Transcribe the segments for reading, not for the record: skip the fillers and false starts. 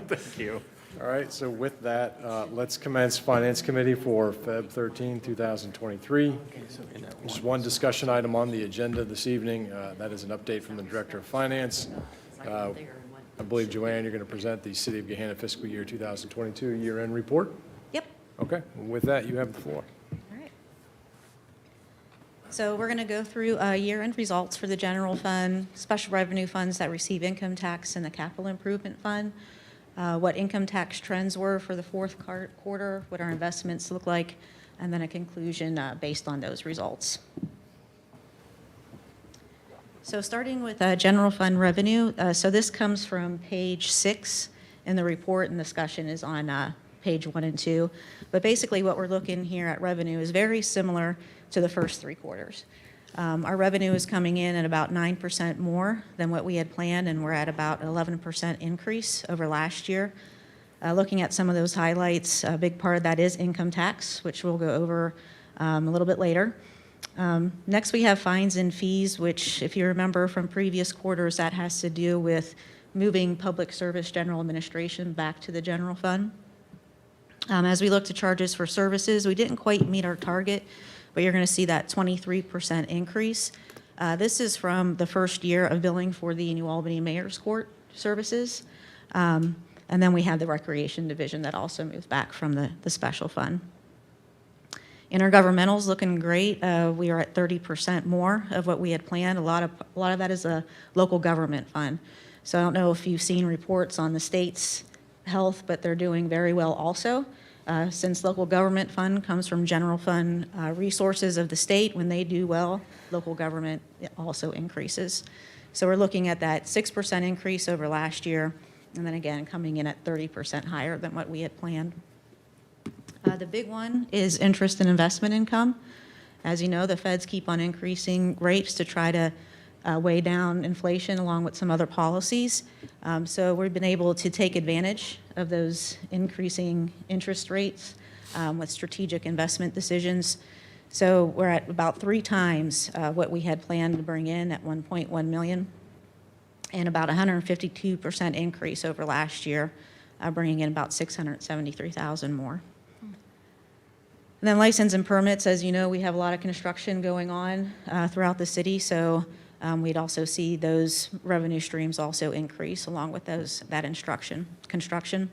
Thank you. All right, so with that, let's commence Finance Committee for Feb. 13, 2023. Just one discussion item on the agenda this evening. That is an update from the Director of Finance. I believe, Joanne, you're going to present the City of Gahanna fiscal year 2022 year-end report. Yep. Okay, with that, you have the floor. All right. So we're going to go through year-end results for the general fund, special revenue funds that receive income tax, and the capital improvement fund. What income tax trends were for the fourth quarter, what our investments look like, and then a conclusion based on those results. So starting with general fund revenue, so this comes from page 6 in the report, and discussion is on page 1 and 2. But basically what we're looking here at revenue is very similar to the first 3 quarters. Our revenue is coming in at about 9% more than what we had planned, and we're at about 11% increase over last year. Looking at some of those highlights, a big part of that is income tax, which we'll go over a little bit later. Next, we have fines and fees, which, if you remember from previous quarters, that has to do with moving public service general administration back to the general fund. As we look to charges for services, we didn't quite meet our target, but you're going to see that 23% increase. This is from the first year of billing for the New Albany Mayor's Court services. And then we have the Recreation Division that also moves back from the special fund. Intergovernmental's looking great. We are at 30% more of what we had planned. A lot of that is a local government fund. So I don't know if you've seen reports on the state's health, but they're doing very well also. Since local government fund comes from general fund resources of the state, when they do well, local government also increases. So we're looking at that 6% increase over last year, and then again coming in at 30% higher than what we had planned. The big one is interest and investment income. As you know, the feds keep on increasing rates to try to weigh down inflation along with some other policies. So we've been able to take advantage of those increasing interest rates with strategic investment decisions. So we're at about 3 times what we had planned to bring in at $1.1 million, and about 152% increase over last year, bringing in about $673,000 more. And then license and permits, as you know, we have a lot of construction going on throughout the city, so we'd also see those revenue streams also increase along with that construction.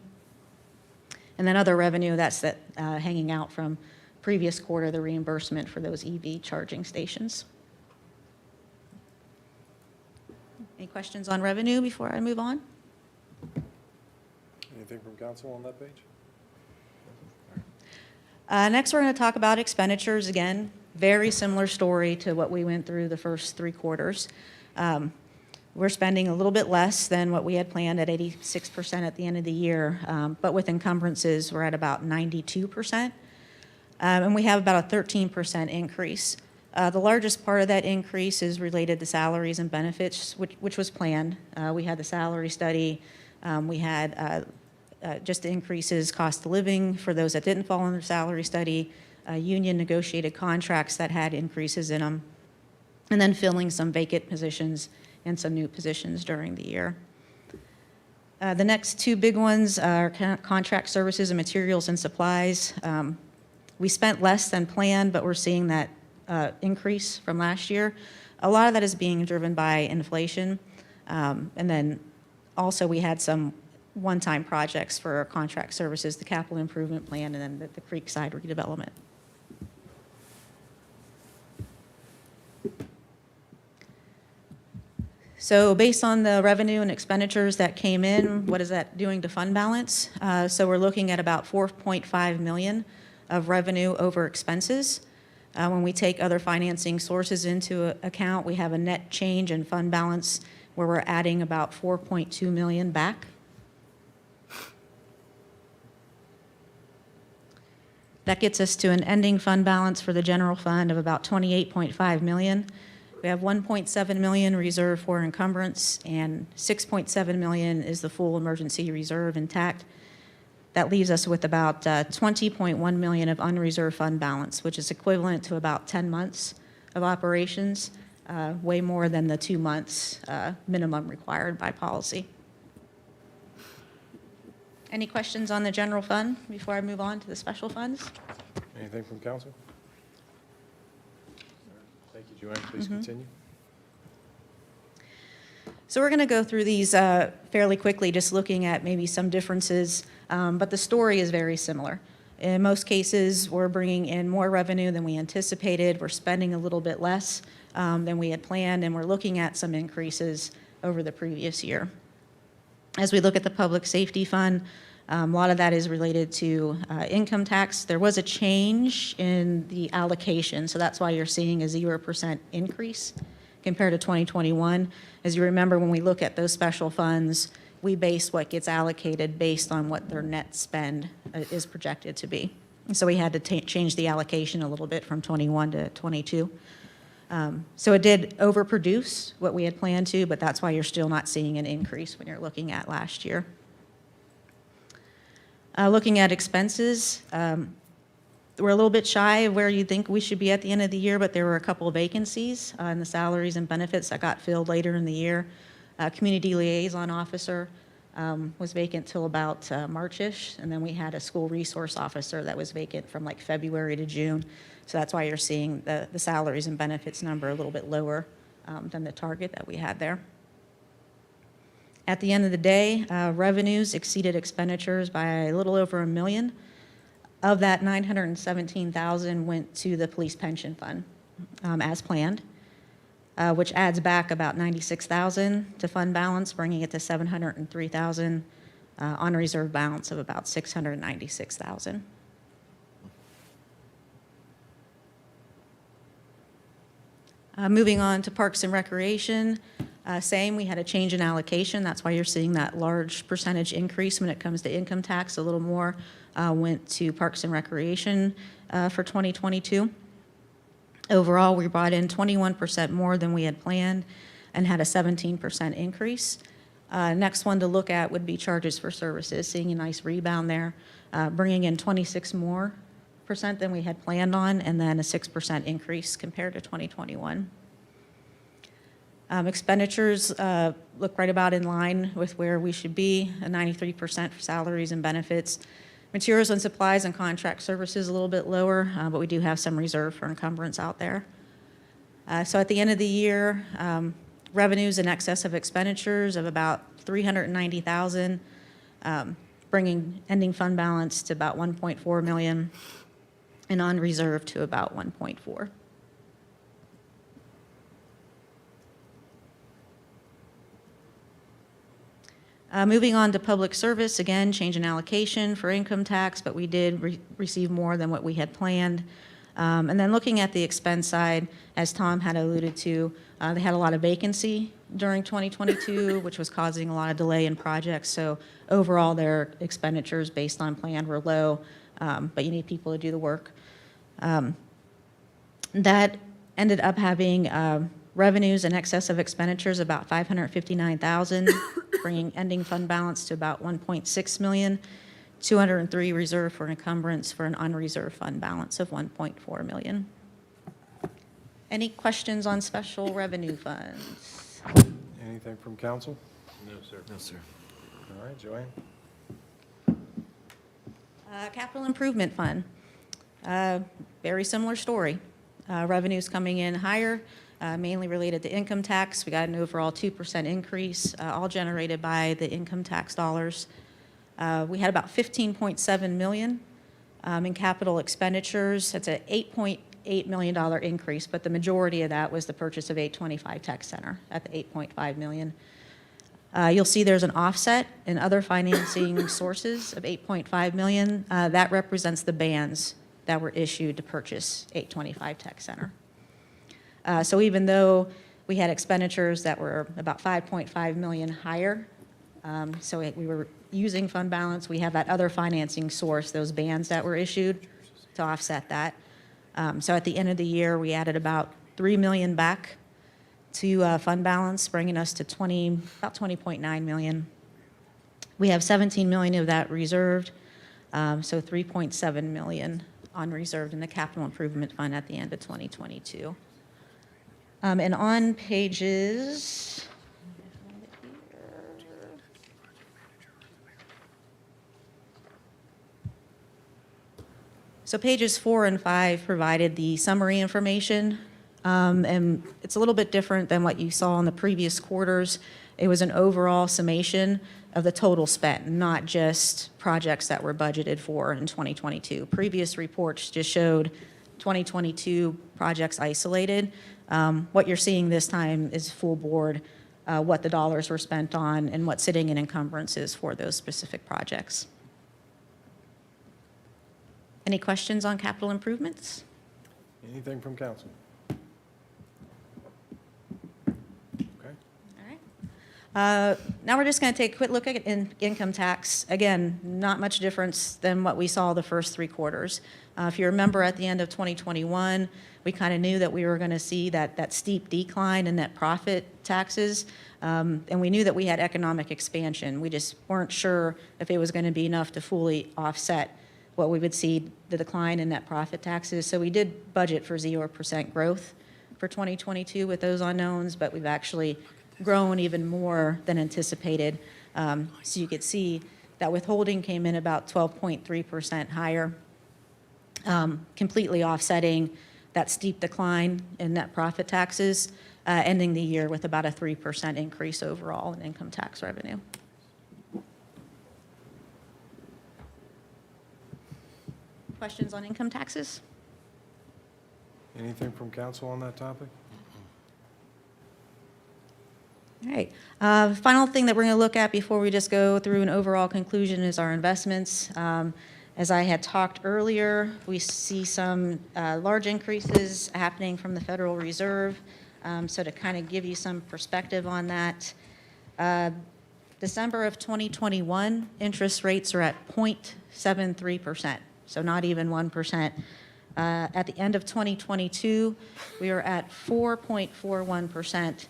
And then other revenue, that's hanging out from previous quarter, the reimbursement for those EV charging stations. Any questions on revenue before I move on? Anything from council on that page? Next, we're going to talk about expenditures. Again, very similar story to what we went through the first 3 quarters. We're spending a little bit less than what we had planned at 86% at the end of the year, but with encumbrances, we're at about 92%. And we have about a 13% increase. The largest part of that increase is related to salaries and benefits, which was planned. We had the salary study. We had just increases cost of living for those that didn't fall in the salary study, union negotiated contracts that had increases in them, and then filling some vacant positions and some new positions during the year. The next 2 big ones are contract services and materials and supplies. We spent less than planned, but we're seeing that increase from last year. A lot of that is being driven by inflation. And then also we had some one-time projects for our contract services, the capital improvement plan, and then the Creekside redevelopment. So based on the revenue and expenditures that came in, what is that doing to fund balance? So we're looking at about $4.5 million of revenue over expenses. When we take other financing sources into account, we have a net change in fund balance where we're adding about $4.2 million back. That gets us to an ending fund balance for the general fund of about $28.5 million. We have $1.7 million reserved for encumbrance, and $6.7 million is the full emergency reserve intact. That leaves us with about $20.1 million of unreserved fund balance, which is equivalent to about 10 months of operations, way more than the 2 months minimum required by policy. Any questions on the general fund before I move on to the special funds? Anything from council? Thank you, Joanne. Please continue. So we're going to go through these fairly quickly, just looking at maybe some differences, but the story is very similar. In most cases, we're bringing in more revenue than we anticipated. We're spending a little bit less than we had planned, and we're looking at some increases over the previous year. As we look at the public safety fund, a lot of that is related to income tax. There was a change in the allocation, so that's why you're seeing a 0% increase compared to 2021. As you remember, when we look at those special funds, we base what gets allocated based on what their net spend is projected to be. And so we had to change the allocation a little bit from 21 to 22. So it did overproduce what we had planned to, but that's why you're still not seeing an increase when you're looking at last year. Looking at expenses, we're a little bit shy of where you think we should be at the end of the year, but there were a couple of vacancies in the salaries and benefits that got filled later in the year. Community liaison officer was vacant till about March-ish, and then we had a school resource officer that was vacant from like February to June. So that's why you're seeing the salaries and benefits number a little bit lower than the target that we had there. At the end of the day, revenues exceeded expenditures by a little over $1 million. Of that, $917,000 went to the police pension fund as planned, which adds back about $96,000 to fund balance, bringing it to $703,000 on reserve balance of about $696,000. Moving on to Parks and Recreation, same, we had a change in allocation. That's why you're seeing that large percentage increase when it comes to income tax. A little more went to Parks and Recreation for 2022. Overall, we brought in 21% more than we had planned and had a 17% increase. Next one to look at would be charges for services, seeing a nice rebound there, bringing in 26% more than we had planned on, and then a 6% increase compared to 2021. Expenditures look right about in line with where we should be, a 93% for salaries and benefits. Materials and supplies and contract services a little bit lower, but we do have some reserve for encumbrance out there. So at the end of the year, revenues in excess of expenditures of about $390,000, bringing ending fund balance to about $1.4 million, and on reserve to about 1.4. Moving on to public service, again, change in allocation for income tax, but we did receive more than what we had planned. And then looking at the expense side, as Tom had alluded to, they had a lot of vacancy during 2022, which was causing a lot of delay in projects. So overall, their expenditures based on plan were low, but you need people to do the work. That ended up having revenues in excess of expenditures about $559,000, bringing ending fund balance to about $1.6 million, 203 reserve for encumbrance for an unreserved fund balance of $1.4 million. Any questions on special revenue funds? Anything from council? No, sir. No, sir. All right, Joanne. Capital Improvement Fund, very similar story. Revenues coming in higher, mainly related to income tax. We got an overall 2% increase, all generated by the income tax dollars. We had about $15.7 million in capital expenditures. That's an $8.8 million increase, but the majority of that was the purchase of 825 Tech Center at the $8.5 million. You'll see there's an offset in other financing sources of $8.5 million. That represents the bans that were issued to purchase 825 Tech Center. So even though we had expenditures that were about $5.5 million higher, we were using fund balance, we have that other financing source, those bans that were issued to offset that. So at the end of the year, we added about $3 million back to fund balance, bringing us to about $20.9 million. We have $17 million of that reserved, so $3.7 million unreserved in the capital improvement fund at the end of 2022. And on pages, So pages 4 and 5 provided the summary information, and it's a little bit different than what you saw in the previous quarters. It was an overall summation of the total spent, not just projects that were budgeted for in 2022. Previous reports just showed 2022 projects isolated. What you're seeing this time is full board, what the dollars were spent on and what's sitting in encumbrances for those specific projects. Any questions on capital improvements? Anything from council? Okay. All right. Now we're just going to take a quick look at income tax. Again, not much difference than what we saw the first 3 quarters. If you remember at the end of 2021, we kind of knew that we were going to see that steep decline in net profit taxes, and we knew that we had economic expansion. We just weren't sure if it was going to be enough to fully offset what we would see the decline in net profit taxes. So we did budget for 0% growth for 2022 with those unknowns, but we've actually grown even more than anticipated. So you could see that withholding came in about 12.3% higher, completely offsetting that steep decline in net profit taxes, ending the year with about a 3% increase overall in income tax revenue. Questions on income taxes? Anything from council on that topic? All right. Final thing that we're going to look at before we just go through an overall conclusion is our investments. As I had talked earlier, we see some large increases happening from the Federal Reserve. So to kind of give you some perspective on that, December of 2021, interest rates are at 0.73%, so not even 1%. At the end of 2022, we are at 4.41%.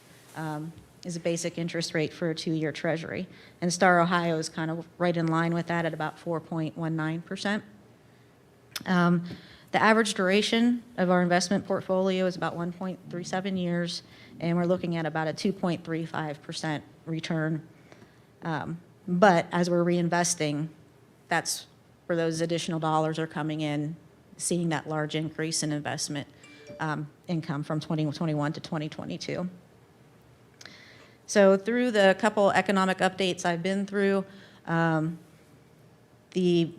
Is a basic interest rate for a 2-year treasury. And Star Ohio is kind of right in line with that at about 4.19%. The average duration of our investment portfolio is about 1.37 years, and we're looking at about a 2.35% return. But as we're reinvesting, that's where those additional dollars are coming in, seeing that large increase in investment income from 2021 to 2022. So through the couple economic updates I've been through, the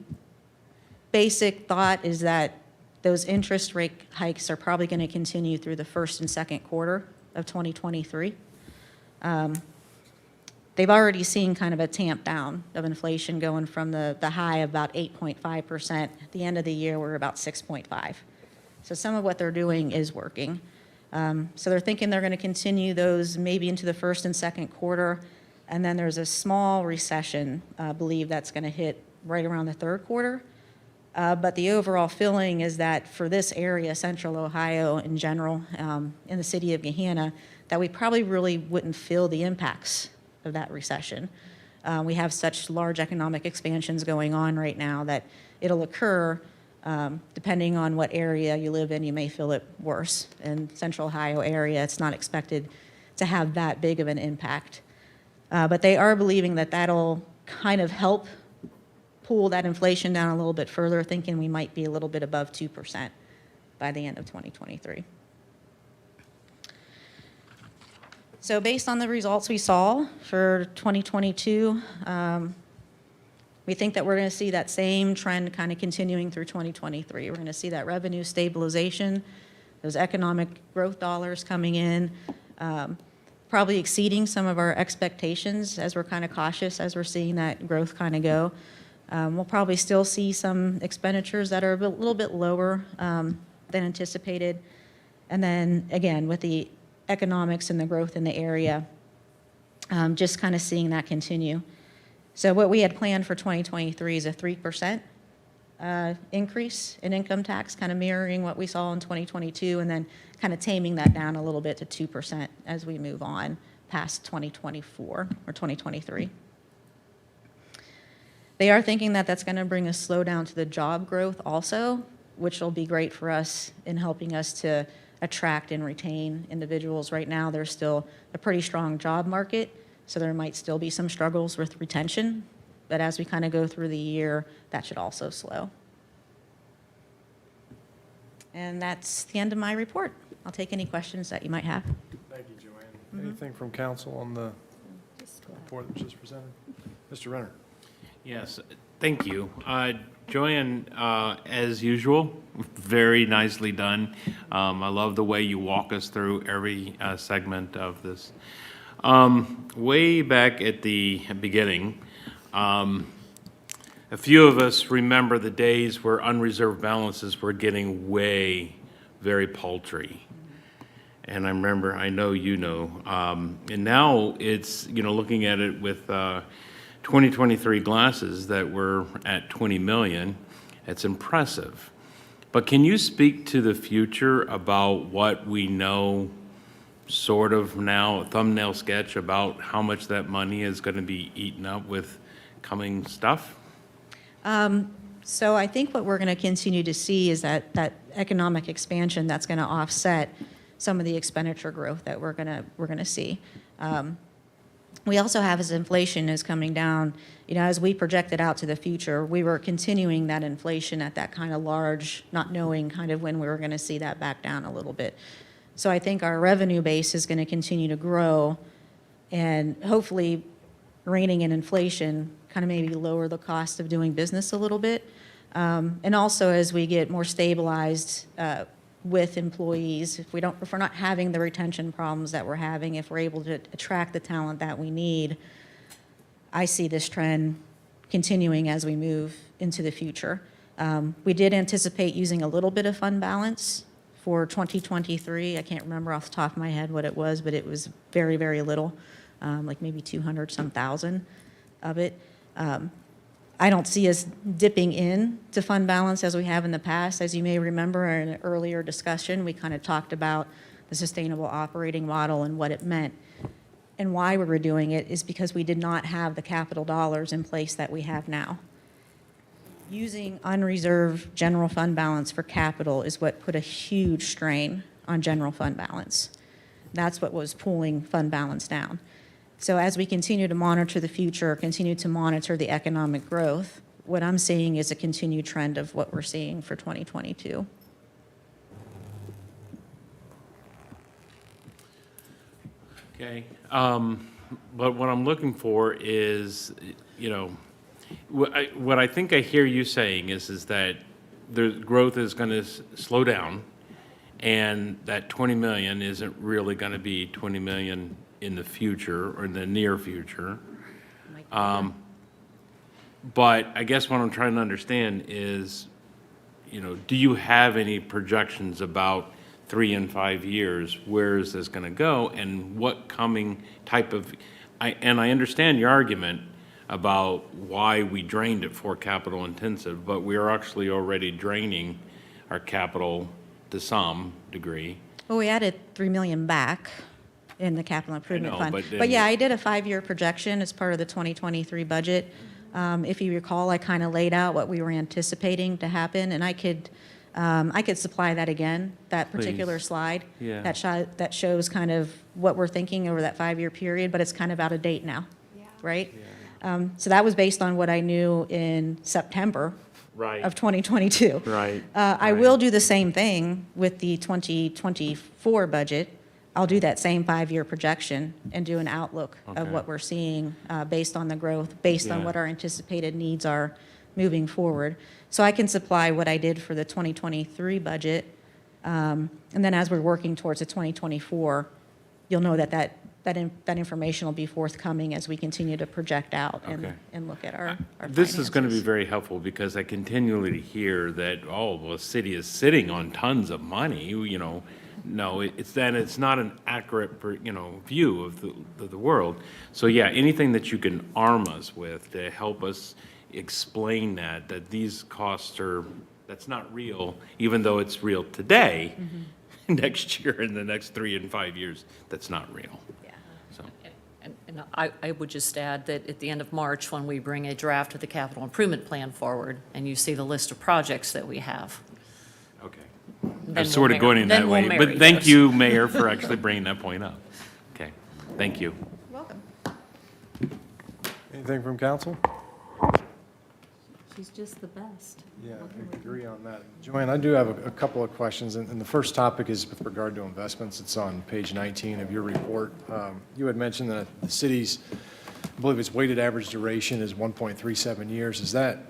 basic thought is that those interest rate hikes are probably going to continue through the first and second quarter of 2023. They've already seen kind of a tamp down of inflation going from the high of about 8.5%. At the end of the year, we're about 6.5. So some of what they're doing is working. So they're thinking they're going to continue those maybe into the first and second quarter, and then there's a small recession, I believe that's going to hit right around the third quarter. But the overall feeling is that for this area, Central Ohio in general, in the city of Gahanna, that we probably really wouldn't feel the impacts of that recession. We have such large economic expansions going on right now that it'll occur. Depending on what area you live in, you may feel it worse. In Central Ohio area, it's not expected to have that big of an impact. But they are believing that that'll kind of help pull that inflation down a little bit further, thinking we might be a little bit above 2% by the end of 2023. So based on the results we saw for 2022, we think that we're going to see that same trend kind of continuing through 2023. We're going to see that revenue stabilization, those economic growth dollars coming in, probably exceeding some of our expectations as we're kind of cautious as we're seeing that growth kind of go. We'll probably still see some expenditures that are a little bit lower than anticipated. And then again, with the economics and the growth in the area, just kind of seeing that continue. So what we had planned for 2023 is a 3% increase in income tax, kind of mirroring what we saw in 2022, and then kind of taming that down a little bit to 2% as we move on past 2024 or 2023. They are thinking that that's going to bring a slowdown to the job growth also, which will be great for us in helping us to attract and retain individuals. Right now, there's still a pretty strong job market, so there might still be some struggles with retention, but as we kind of go through the year, that should also slow. And that's the end of my report. I'll take any questions that you might have. Thank you, Joanne. Anything from council on the report that was just presented? Mr. Renner? Yes, thank you. Joanne, as usual, very nicely done. I love the way you walk us through every segment of this. Way back at the beginning, a few of us remember the days where unreserved balances were getting very paltry. And I remember, I know you know, and now it's, looking at it with 2023 glasses that we're at 20 million, it's impressive. But can you speak to the future about what we know sort of now, a thumbnail sketch about how much that money is going to be eaten up with coming stuff? So I think what we're going to continue to see is that economic expansion that's going to offset some of the expenditure growth that we're going to see. We also have, as inflation is coming down, as we projected out to the future, we were continuing that inflation at that kind of large, not knowing kind of when we were going to see that back down a little bit. So I think our revenue base is going to continue to grow, and hopefully reining in inflation kind of maybe lower the cost of doing business a little bit. And also as we get more stabilized with employees, if we're not having the retention problems that we're having, if we're able to attract the talent that we need, I see this trend continuing as we move into the future. We did anticipate using a little bit of fund balance for 2023. I can't remember off the top of my head what it was, but it was very, very little, like maybe 200-some thousand of it. I don't see us dipping in to fund balance as we have in the past. As you may remember in an earlier discussion, we kind of talked about the sustainable operating model and what it meant. And why we were doing it is because we did not have the capital dollars in place that we have now. Using unreserved general fund balance for capital is what put a huge strain on general fund balance. That's what was pulling fund balance down. So as we continue to monitor the future, continue to monitor the economic growth, what I'm seeing is a continued trend of what we're seeing for 2022. Okay, but what I'm looking for is, what I think I hear you saying is that the growth is going to slow down, and that 20 million isn't really going to be 20 million in the future or in the near future. But I guess what I'm trying to understand is, do you have any projections about 3 and 5 years? Where is this going to go, and what coming type of? And I understand your argument about why we drained it for capital intensive, but we are actually already draining our capital to some degree. Well, we added 3 million back in the capital improvement fund. But Yeah, I did a 5-year projection as part of the 2023 budget. If you recall, I kind of laid out what we were anticipating to happen, and I could supply that again, that particular Please. slide. Yeah. That shows kind of what we're thinking over that 5-year period, but it's kind of out of date now, right? So that was based on what I knew in September Right. of 2022. Right. I will do the same thing with the 2024 budget. I'll do that same 5-year projection and do an outlook of Okay. what we're seeing based on the growth, based on Yeah. what our anticipated needs are moving forward. So I can supply what I did for the 2023 budget, and then as we're working towards the 2024, you'll know that information will be forthcoming as we continue to project out Okay. and look at our This is going to be finances. very helpful because I continually hear that, the city is sitting on tons of money, No, it's not an accurate, view of the world. So yeah, anything that you can arm us with to help us explain that these costs that's not real, even though it's real today, next year, in the next 3 and 5 years, that's not real. Yeah. So, And I would just add that at the end of March, when we bring a draft of the capital improvement plan forward, and you see the list of projects that we have, okay. then I'm sort of we'll going in then that we'll way, marry but thank those. you, Mayor, for actually bringing that point up. Okay, thank you. Welcome. Anything from council? She's just the best. Yeah, I agree on that. Joanne, I do have a couple of questions, and the first topic is with regard to investments. It's on page 19 of your report. You had mentioned that the city's, I believe its weighted average duration is 1.37 years. Is that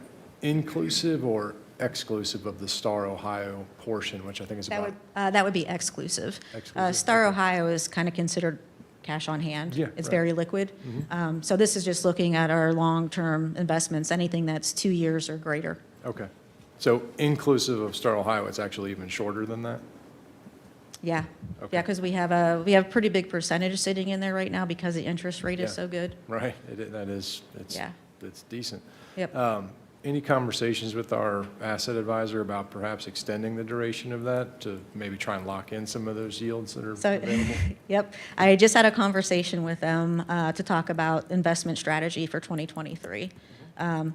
inclusive or exclusive of the Star Ohio portion, which I think is about? That would be exclusive. Exclusive, Star okay. Ohio is kind of considered cash on hand. Yeah, It's right. very liquid. So this is just looking at our long-term investments, anything that's 2 years or greater. Okay. So inclusive of Star Ohio, it's actually even shorter than that? Yeah. Okay. Yeah, because we have a pretty big percentage sitting in there right now because the interest rate is Yeah. so good. Right, that is, Yeah. it's decent. Yep. Any conversations with our asset advisor about perhaps extending the duration of that to maybe try and lock in some of those yields that are So, available? yep, I just had a conversation with them to talk about investment strategy for 2023. Kind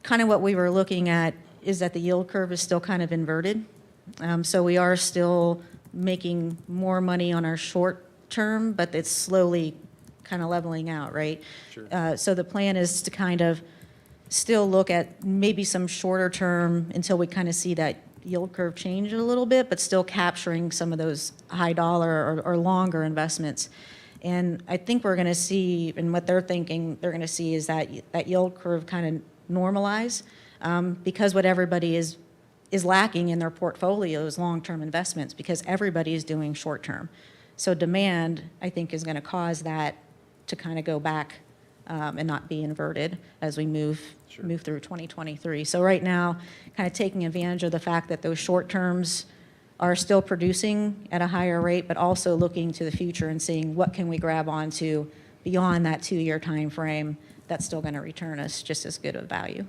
of what we were looking at is that the yield curve is still kind of inverted. So we are still making more money on our short term, but it's slowly kind of leveling out, right? Sure. So the plan is to kind of still look at maybe some shorter term until we kind of see that yield curve change a little bit, but still capturing some of those high dollar or longer investments. And I think we're going to see, and what they're thinking they're going to see is that yield curve kind of normalize because what everybody is lacking in their portfolio is long-term investments because everybody is doing short-term. So demand, I think, is going to cause that to kind of go back and not be inverted as we move through 2023. So right now, kind of taking advantage of the fact that those short terms are still producing at a higher rate, but also looking to the future and seeing what can we grab onto beyond that 2-year time frame that's still going to return us just as good of value.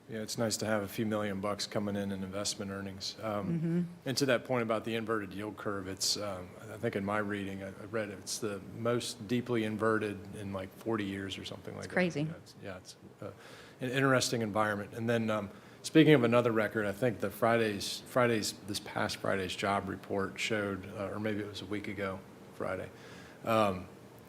Yeah, it's nice to have a few $1 million coming in investment earnings. And to that point about the inverted yield curve, it's, I think in my reading, I read it's the most deeply inverted in like 40 years or something like that. Crazy. It's an interesting environment. And then speaking of another record, I think the this past Friday's job report showed, or maybe it was a week ago, Friday, I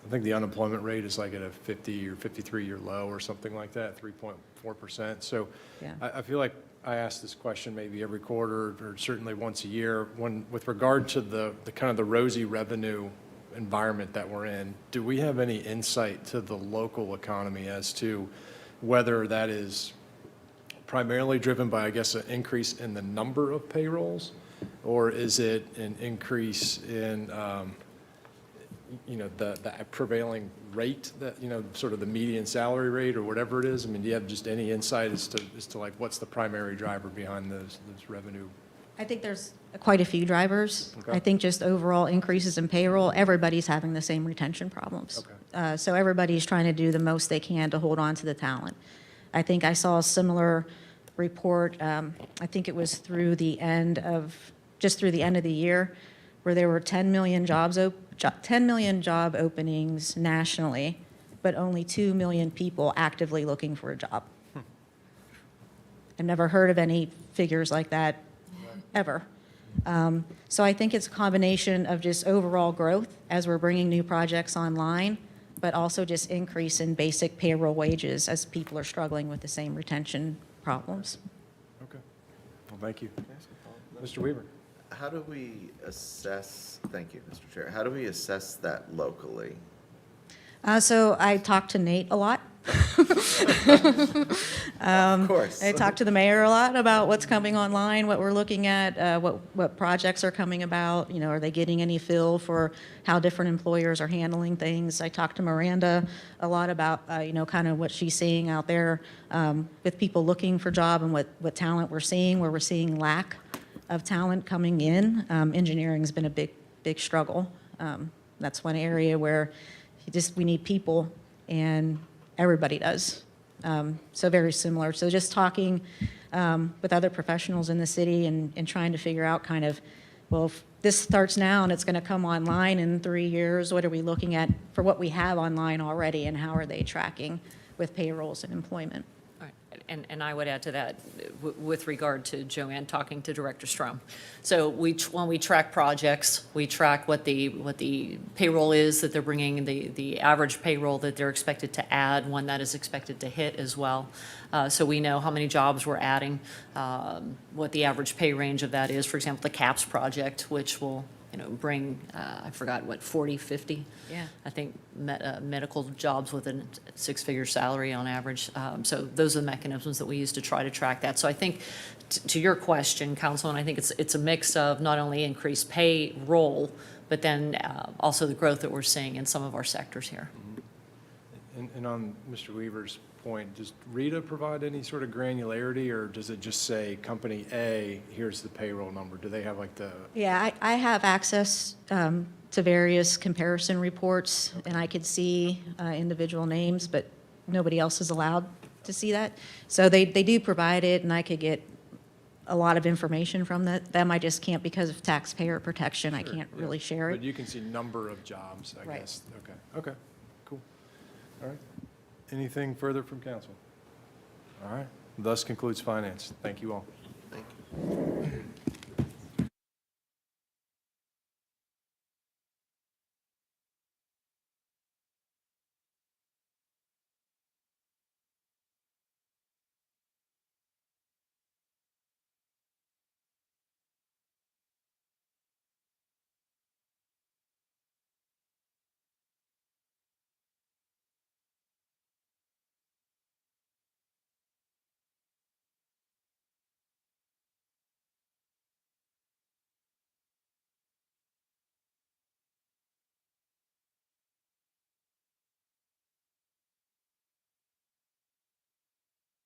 think the unemployment rate is like at a 50 or 53-year low or something like that, 3.4%. So Yeah. I feel like I ask this question maybe every quarter or certainly once a year. With regard to the kind of the rosy revenue environment that we're in, do we have any insight to the local economy as to whether that is primarily driven by, I guess, an increase in the number of payrolls, or is it an increase in the prevailing rate that, sort of the median salary rate or whatever it is? I mean, do you have just any insight as to like what's the primary driver behind those revenue? I think there's quite a few drivers. Okay. I think just overall increases in payroll, everybody's having the same retention problems. Okay. So everybody's trying to do the most they can to hold on to the talent. I think I saw a similar report, I think it was through the end of the year, where there were 10 million job openings nationally, but only 2 million people actively looking for a job. I've never heard of any figures like that ever. So I think it's a combination of just overall growth as we're bringing new projects online, but also just increase in basic payroll wages as people are struggling with the same retention problems. Okay. Well, thank you. Mr. Weaver. How do we assess, thank you, Mr. Chair, how do we assess that locally? So I talked to Nate a lot. Of course. I talked to the mayor a lot about what's coming online, what we're looking at, what projects are coming about. Are they getting any feel for how different employers are handling things? I talked to Miranda a lot about, kind of what she's seeing out there with people looking for job and what talent we're seeing, where we're seeing lack of talent coming in. Engineering's been a big struggle. That's one area where we need people, and everybody does. So very similar. So just talking with other professionals in the city and trying to figure out kind of, well, if this starts now and it's going to come online in 3 years, what are we looking at for what we have online already, and how are they tracking with payrolls and employment? All right. And I would add to that with regard to Joanne talking to Director Strom. So when we track projects, we track what the payroll is that they're bringing, the average payroll that they're expected to add, when that is expected to hit as well. So we know how many jobs we're adding, what the average pay range of that is. For example, the CAPS project, which will, bring, I forgot what, 40, 50? Yeah. I think medical jobs with a six-figure salary on average. So those are the mechanisms that we use to try to track that. So I think, to your question, Councilman, I think it's a mix of not only increased payroll, but then also the growth that we're seeing in some of our sectors here. And on Mr. Weaver's point, does Rita provide any sort of granularity, or does it just say company A, here's the payroll number? Do they have like the, Yeah, I have access to various comparison reports, and I could see individual names, but nobody else is allowed to see that. So they do provide it, and I could get a lot of information from them. I just can't, because of taxpayer protection, I can't yeah. really share But it. you can see number of jobs, I Right. guess. Okay, cool. All right. Anything further from council? All right. Thus concludes finance. Thank you all. Thank you.